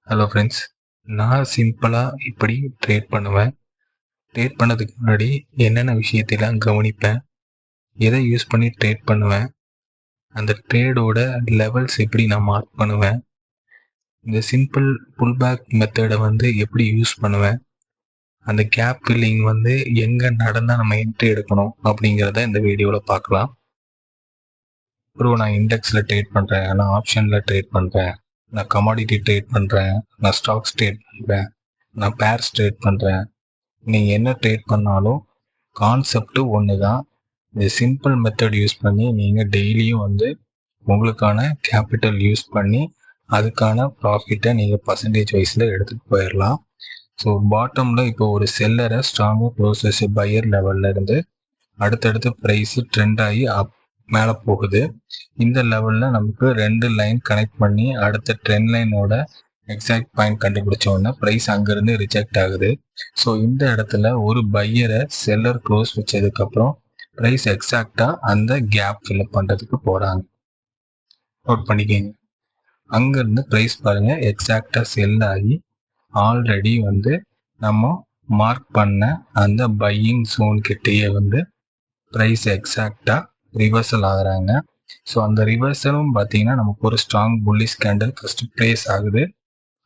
Hello friends. நான் சிம்பிளாக இப்படி ட்ரேட் பண்ணுவேன். ட்ரேட் பண்ணதுக்கு முன்னாடி என்னென்ன விஷயத்தெல்லாம் கவனிப்பேன், எதை யூஸ் பண்ணி ட்ரேட் பண்ணுவேன், அந்த ட்ரேடோட லெவல்ஸ் எப்படி நான் மார்க் பண்ணுவேன், இந்த சிம்பிள் புல்பேக் மெத்தடை எப்படி யூஸ் பண்ணுவேன், அந்த கேப் ஃபில்லிங் எங்கே நடந்தால் நம்ம என்ட்ரி எடுக்கணும் அப்படிங்கிறத இந்த வீடியோவில் பார்க்கலாம். அப்புறம் நான் இண்டெக்ஸில் ட்ரேட் பண்ணுறேன், நான் ஆப்ஷனில் ட்ரேட் பண்ணுறேன், நான் கமாடிட்டி ட்ரேட் பண்ணுறேன், நான் ஸ்டாக்ஸ் ட்ரேட் பண்ணுறேன், நான் பேர்ஸ் ட்ரேட் பண்ணுறேன். நீங்கள் என்ன ட்ரேட் பண்ணாலும் கான்செப்ட் ஒன்று தான். இந்த சிம்பிள் மெத்தட் யூஸ் பண்ணி நீங்கள் டெய்லியும் உங்களுக்கான கேபிட்டல் யூஸ் பண்ணி அதுக்கான ப்ராஃபிட்டை நீங்கள் பர்சன்டேஜ் வைஸில் எடுத்துகிட்டு போயிடலாம். ஸோ பாட்டமில் இப்போ ஒரு செல்லரை ஸ்ட்ராங்காக க்ளோசஸ் பையர் லெவலில் இருந்து அடுத்தடுத்து ப்ரைஸு ட்ரெண்ட் ஆகி மேலே போகுது. இந்த லெவலில் நமக்கு 2 லைன் கனெக்ட் பண்ணி அடுத்த ட்ரெண்ட் லைனோட எக்ஸாக்ட் பாயிண்ட் கண்டுபிடிச்ச உடனே ப்ரைஸ் அங்கேருந்து ரிஜெக்ட் ஆகுது. ஸோ இந்த இடத்துல ஒரு பையரை செல்லர் க்ளோஸ் வச்சதுக்கப்புறம் ப்ரைஸ் எக்ஸாக்டாக அந்த கேப் ஃபில்அப் பண்ணுறதுக்கு போகிறாங்க. நோட் பண்ணிக்கோங்க. அங்கேருந்து ப்ரைஸ் பாருங்கள் எக்ஸாக்டாக செல் ஆகி ஆல்ரெடி நம்ம மார்க் பண்ண அந்த பையிங் ஜோன் கிட்டேயே ப்ரைஸ் எக்ஸாக்டாக ரிவர்சல் ஆகுறாங்க. ஸோ அந்த ரிவர்சலும் பார்த்தீங்கன்னா நமக்கு ஒரு strong bullish candle first place ஆகுது.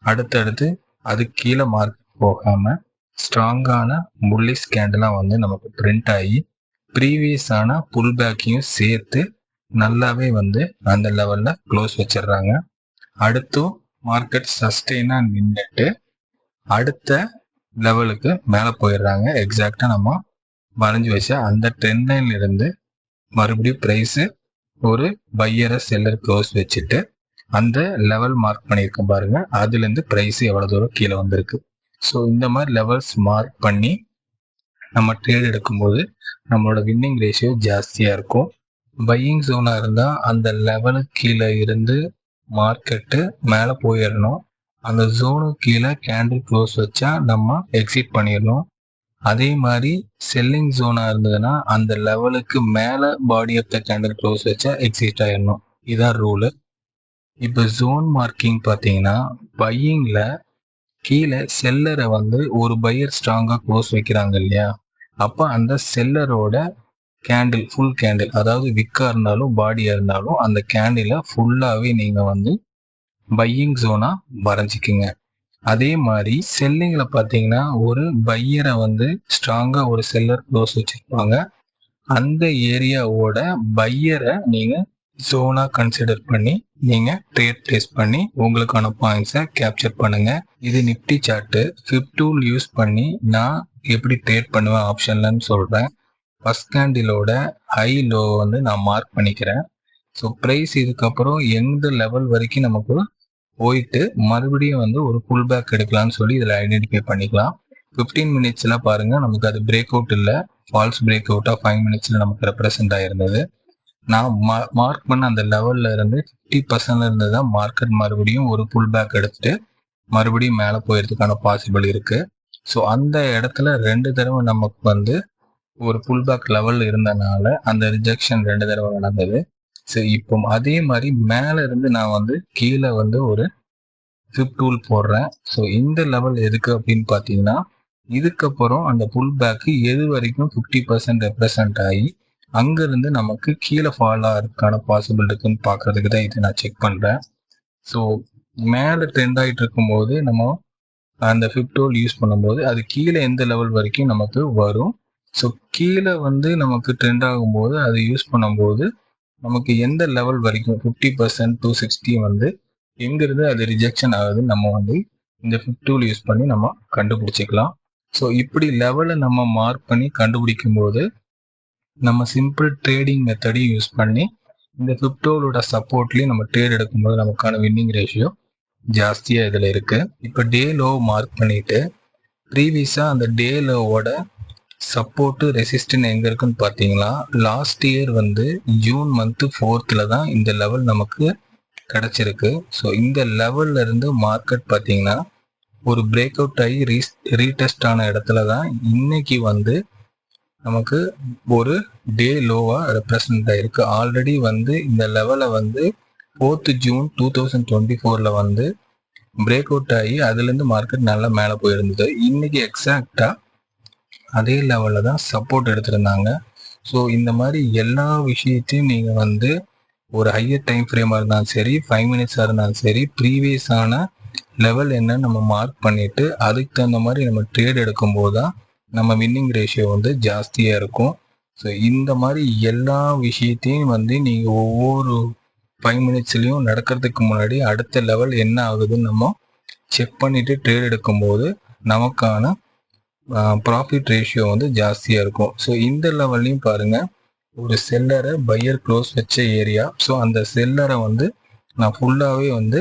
அடுத்தடுத்து அது கீழே மார்க் போகாமல் ஸ்ட்ராங்கான புல்லிஷ் கேண்டலாக நமக்கு பிரிண்ட் ஆகி ப்ரீவியஸான புல் பேக்கையும் சேர்த்து நல்லாவே அந்த லெவலில் க்ளோஸ் வச்சிடுறாங்க. அடுத்தும் மார்க்கெட் சஸ்டெயினாக நின்றுட்டு அடுத்த லெவலுக்கு மேலே போயிடுறாங்க. எக்ஸாக்டாக நம்ம வரைஞ்சி வச்ச அந்த ட்ரெண்ட் லைன்ல இருந்து மறுபடியும் ப்ரைஸு ஒரு பையரை செல்லர் க்ளோஸ் வச்சுட்டு அந்த லெவல் மார்க் பண்ணியிருக்கேன் பாருங்க, அதுலேருந்து ப்ரைஸ் எவ்வளோ தூரம் கீழே வந்திருக்கு. ஸோ இந்த மாதிரி லெவல்ஸ் மார்க் பண்ணி நம்ம ட்ரேட் எடுக்கும்போது நம்மளோட வின்னிங் ரேஷியோ ஜாஸ்தியாக இருக்கும். பையிங் ஜோனாக இருந்தால் அந்த லெவலுக்கு கீழே இருந்து மார்க்கெட்டு மேலே போயிடணும். அந்த ஜோனுக்கு கீழே கேண்டில் க்ளோஸ் வச்சா நம்ம எக்ஸிட் பண்ணிடணும். அதே மாதிரி செல்லிங் ஜோனாக இருந்ததுன்னா அந்த லெவலுக்கு மேலே body of the candle close வச்சா எக்ஸிட் ஆயிடணும். இதுதான் ரூலு. இப்போ ஜோன் மார்க்கிங் பார்த்தீங்கன்னா பையிங்கில் கீழே செல்லரை ஒரு பையர் ஸ்ட்ராங்காக க்ளோஸ் வைக்கிறாங்க இல்லையா, அப்போ அந்த செல்லரோட கேண்டில் ஃபுல் கேண்டில், அதாவது விக்காக இருந்தாலும் பாடியாக இருந்தாலும் அந்த கேண்டிலை ஃபுல்லாகவே நீங்கள் பையிங் ஜோனாக வரைஞ்சிக்குங்க. அதே மாதிரி செல்லிங்கில் பார்த்தீங்கன்னா ஒரு பையரை ஸ்ட்ராங்காக ஒரு செல்லர் க்ளோஸ் வச்சுருப்பாங்க. அந்த ஏரியாவோட பையரை நீங்கள் ஜோனாக கன்சிடர் பண்ணி நீங்கள் ட்ரேட் ப்ளேஸ் பண்ணி உங்களுக்கான பாயிண்ட்ஸை கேப்சர் பண்ணுங்கள். இது நிஃப்டி சார்ட்டு ஃபிப் டூல் யூஸ் பண்ணி நான் எப்படி ட்ரேட் பண்ணுவேன் ஆப்ஷன்லன்னு சொல்கிறேன். ஃபஸ்ட் கேண்டிலோட ஹை லோ நான் மார்க் பண்ணிக்கிறேன். ஸோ ப்ரைஸ் இதுக்கப்புறம் எந்த லெவல் வரைக்கும் நமக்கு போயிட்டு மறுபடியும் ஒரு புல் பேக் எடுக்கலாம்னு சொல்லி இதில் ஐடென்டிஃபை பண்ணிக்கலாம். 15 மினிட்ஸில் பாருங்கள் நமக்கு அது பிரேக் அவுட் இல்லை, ஃபால்ஸ் பிரேக் அவுட்டாக 5 மினிட்ஸில் நமக்கு ரெப்ரசென்ட் ஆகிருந்தது. நான் மார்க் பண்ண அந்த லெவலில் இருந்து 50% இருந்து தான் மார்க்கெட் மறுபடியும் ஒரு புல் பேக் எடுத்துட்டு மறுபடியும் மேலே போயிறதுக்கான பாசிபிள் இருக்குது. ஸோ அந்த இடத்துல 2 தடவை நமக்கு ஒரு புல் பேக் லெவல் இருந்தனால அந்த ரிஜெக்ஷன் 2 தடவை நடந்தது. ஸோ இப்போ அதே மாதிரி மேலே இருந்து நான் கீழே ஒரு ஃபிப் டூல் போடுறேன். ஸோ இந்த லெவல் எதுக்கு அப்படின்னு பார்த்தீங்கன்னா இதுக்கப்புறம் அந்த புல் பேக்கு எது வரைக்கும் 50% ரெப்ரசன்ட் ஆகி அங்கேருந்து நமக்கு கீழே ஃபால் ஆகிறதுக்கான பாசிபிள் இருக்குன்னு பார்க்குறதுக்கு தான் இதை நான் செக் பண்ணுறேன். ஸோ மேலே ட்ரெண்ட் ஆகிட்டு இருக்கும்போது நம்ம அந்த ஃபிப் டூல் யூஸ் பண்ணும்போது அது கீழே எந்த லெவல் வரைக்கும் நமக்கு வரும். ஸோ கீழே நமக்கு ட்ரெண்ட் ஆகும்போது அது யூஸ் பண்ணும்போது நமக்கு எந்த லெவல் வரைக்கும் 50% 260 எங்கிருந்து அது ரிஜெக்ஷன் ஆகுது நம்ம இந்த ஃபிப் டூல் யூஸ் பண்ணி நம்ம கண்டுபிடிச்சிக்கலாம். ஸோ இப்படி லெவலை நம்ம மார்க் பண்ணி கண்டுபிடிக்கும் போது நம்ம சிம்பிள் ட்ரேடிங் மெத்தடையும் யூஸ் பண்ணி இந்த ஃபிப் டூலோட சப்போர்ட்லேயும் நம்ம ட்ரேட் எடுக்கும்போது நமக்கான வின்னிங் ரேஷியோ ஜாஸ்தியாக இதில் இருக்குது. இப்போ டே லோ மார்க் பண்ணிவிட்டு ப்ரீவியஸாக அந்த டே லோவோட சப்போர்ட்டு ரெசிஸ்டன்ட் எங்கே இருக்குன்னு பார்த்தீங்களா, last year June month 4th தான் இந்த லெவல் நமக்கு கிடச்சிருக்கு. ஸோ இந்த லெவல்ல இருந்து மார்க்கெட் பார்த்தீங்கன்னா ஒரு பிரேக் அவுட் ஆகி ரீடெஸ்ட் ஆன இடத்துல தான் இன்னைக்கு நமக்கு ஒரு டே லோவாக ரெப்ரசன்ட் ஆகிருக்கு. ஆல்ரெடி இந்த லெவலை 4th June 2024 பிரேக் அவுட் ஆகி அதுலேருந்து மார்க்கெட் நல்லா மேலே போயிருந்தது. இன்னைக்கு எக்ஸாக்டாக அதே லெவலில் தான் சப்போர்ட் எடுத்திருந்தாங்க. ஸோ இந்த மாதிரி எல்லா விஷயத்தையும் நீங்கள் வந்து ஒரு ஹையர் டைம் ஃப்ரேமாக இருந்தாலும் சரி, 5 மினிட்ஸாக இருந்தாலும் சரி, ப்ரீவியஸான லெவல் என்னன்னு நம்ம மார்க் பண்ணிவிட்டு அதுக்கு தகுந்த மாதிரி நம்ம ட்ரேட் எடுக்கும்போது தான் நம்ம வின்னிங் ரேஷியோ வந்து ஜாஸ்தியாக இருக்கும். ஸோ இந்த மாதிரி எல்லா விஷயத்தையும் வந்து நீங்கள் ஒவ்வொரு 5 மினிட்ஸ்லையும் நடக்கிறதுக்கு முன்னாடி அடுத்த லெவல் என்ன ஆகுதுன்னு நம்ம செக் பண்ணிவிட்டு ட்ரேட் எடுக்கும்போது நமக்கான ப்ராஃபிட் ரேஷியோ வந்து ஜாஸ்தியாக இருக்கும். ஸோ இந்த லெவல்லையும் பாருங்கள், ஒரு செல்லரை பையர் க்ளோஸ் வச்ச ஏரியா. ஸோ அந்த செல்லரை வந்து நான் ஃபுல்லாகவே வந்து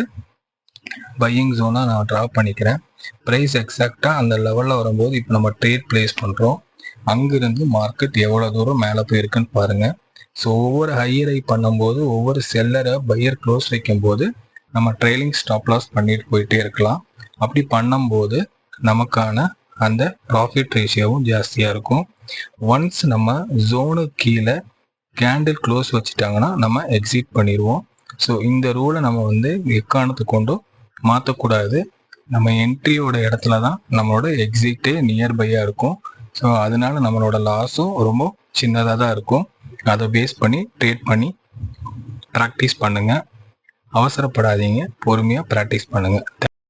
பையிங் ஜோனாக நான் ட்ரா பண்ணிக்கிறேன். ப்ரைஸ் எக்ஸாக்டாக அந்த லெவலில் வரும்போது இப்போ நம்ம ட்ரேட் பிளேஸ் பண்ணுறோம். அங்கேருந்து மார்க்கெட் எவ்வளோ தூரம் மேலே போயிருக்குன்னு பாருங்கள். ஸோ ஒவ்வொரு ஹையர் ஹை பண்ணும்போது ஒவ்வொரு செல்லரை பையர் க்ளோஸ் வைக்கும்போது நம்ம ட்ரெயிலிங் ஸ்டாப் லாஸ் பண்ணிட்டு போயிட்டே இருக்கலாம். அப்படி பண்ணும்போது நமக்கான அந்த ப்ராஃபிட் ரேஷியோவும் ஜாஸ்தியாக இருக்கும். ஒன்ஸ் நம்ம ஜோனுக்கு கீழே கேண்டில் க்ளோஸ் வச்சுட்டாங்கன்னா நம்ம எக்ஸிட் பண்ணிடுவோம். ஸோ இந்த ரூலை நம்ம வந்து எக்காரணத்தை கொண்டும் மாற்றக்கூடாது. நம்ம என்ட்ரியோட இடத்துல தான் நம்மளோட எக்ஸிட்டே நியர்பையாக இருக்கும். ஸோ அதனால நம்மளோட லாஸும் ரொம்ப சின்னதாக தான் இருக்கும். அதை பேஸ் பண்ணி ட்ரேட் பண்ணி ப்ராக்டிஸ் பண்ணுங்கள். அவசரப்படாதீங்க, பொறுமையாக ப்ராக்டிஸ் பண்ணுங்கள்.